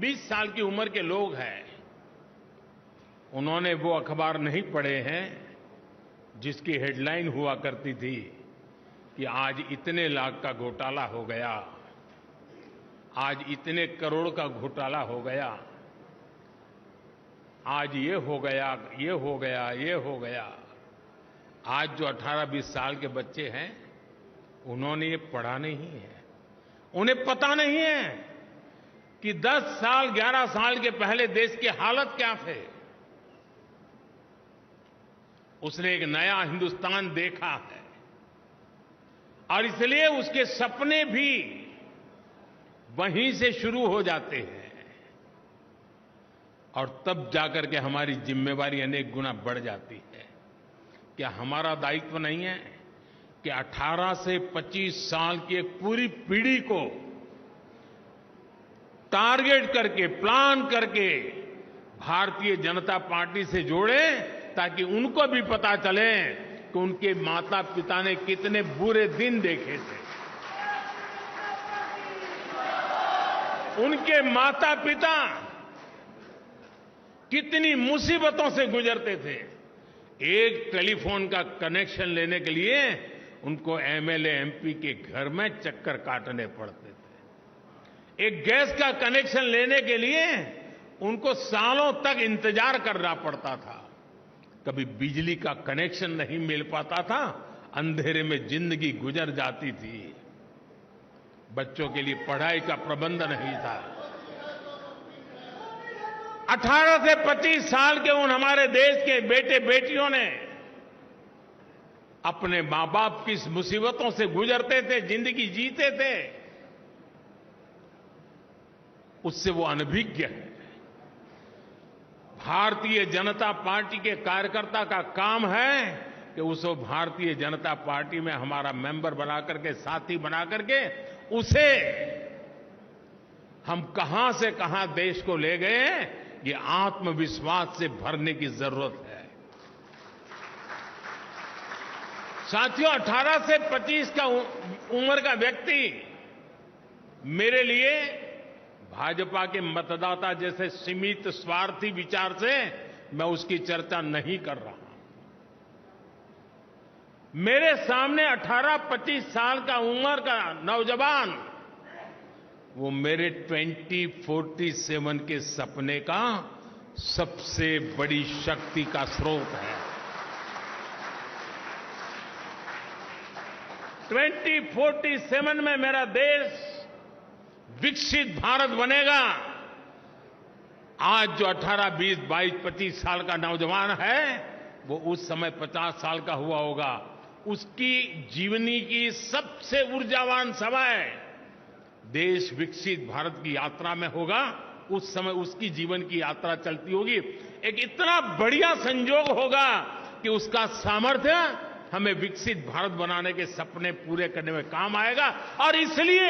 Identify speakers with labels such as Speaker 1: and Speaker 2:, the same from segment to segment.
Speaker 1: 20 साल की उम्र के लोग हैं, उन्होंने वो अखबार नहीं पढ़े हैं जिसकी हेडलाइन हुआ करती थी कि आज इतने लाख का घोटाला हो गया, आज इतने करोड़ का घोटाला हो गया, आज ये हो गया, ये हो गया, ये हो गया। आज जो 18-20 साल के बच्चे हैं, उन्होंने ये पढ़ा नहीं है। उन्हें पता नहीं है कि 10 साल 11 साल के पहले देश की हालत क्या थे। उसने एक नया हिंदुस्तान देखा है और इसलिए उसके सपने भी वहीं से शुरू हो जाते हैं और तब जाकर के हमारी जिम्मेवारी अनेक गुना बढ़ जाती है। क्या हमारा दायित्व नहीं है कि 18 से 25 साल की एक पूरी पीढ़ी को टारगेट करके, प्लान करके भारतीय जनता पार्टी से जोड़े, ताकि उनको भी पता चले कि उनके माता पिता ने कितने बुरे दिन देखे थे, उनके माता पिता कितनी मुसीबतों से गुजरते थे। एक टेलीफोन का कनेक्शन लेने के लिए उनको एमएलए एमपी के घर में चक्कर काटने पड़ते थे। एक गैस का कनेक्शन लेने के लिए उनको सालों तक इंतजार करना पड़ता था। कभी बिजली का कनेक्शन नहीं मिल पाता था, अंधेरे में जिंदगी गुजर जाती थी। बच्चों के लिए पढ़ाई का प्रबंध नहीं था। 18 से 25 साल के उन हमारे देश के बेटे बेटियों ने अपने मां बाप की मुसीबतों से गुजरते थे, जिंदगी जीते थे, उससे वो अनभिज्ञ है। भारतीय जनता पार्टी के कार्यकर्ता का काम है कि उसको भारतीय जनता पार्टी में हमारा मेंबर बना करके, साथी बना करके, उसे हम कहां से कहां देश को ले गए, ये आत्मविश्वास से भरने की जरूरत है। साथियों, 18 से 25 का उम्र का व्यक्ति मेरे लिए भाजपा के मतदाता जैसे सीमित स्वार्थी विचार से मैं उसकी चर्चा नहीं कर रहा। मेरे सामने 18-25 साल का उम्र का नौजवान, वो मेरे 2047 के सपने का सबसे बड़ी शक्ति का स्रोत है। 2047 में मेरा देश विकसित भारत बनेगा। आज जो 18, 20, 22, 25 साल का नौजवान है, वो उस समय 50 साल का हुआ होगा। उसकी जीवनी की सबसे ऊर्जावान समय देश विकसित भारत की यात्रा में होगा। उस समय उसकी जीवन की यात्रा चलती होगी। एक इतना बढ़िया संयोग होगा कि उसका सामर्थ्य हमें विकसित भारत बनाने के सपने पूरे करने में काम आएगा। और इसलिए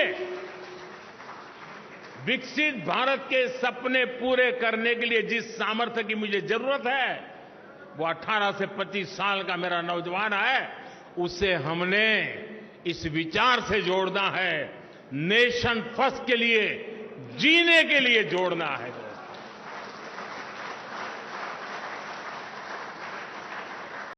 Speaker 1: विकसित भारत के सपने पूरे करने के लिए जिस सामर्थ्य की मुझे जरूरत है, वो 18 से 25 साल का मेरा नौजवान है। उसे हमने इस विचार से जोड़ना है, नेशन फर्स्ट के लिए, जीने के लिए जोड़ना है।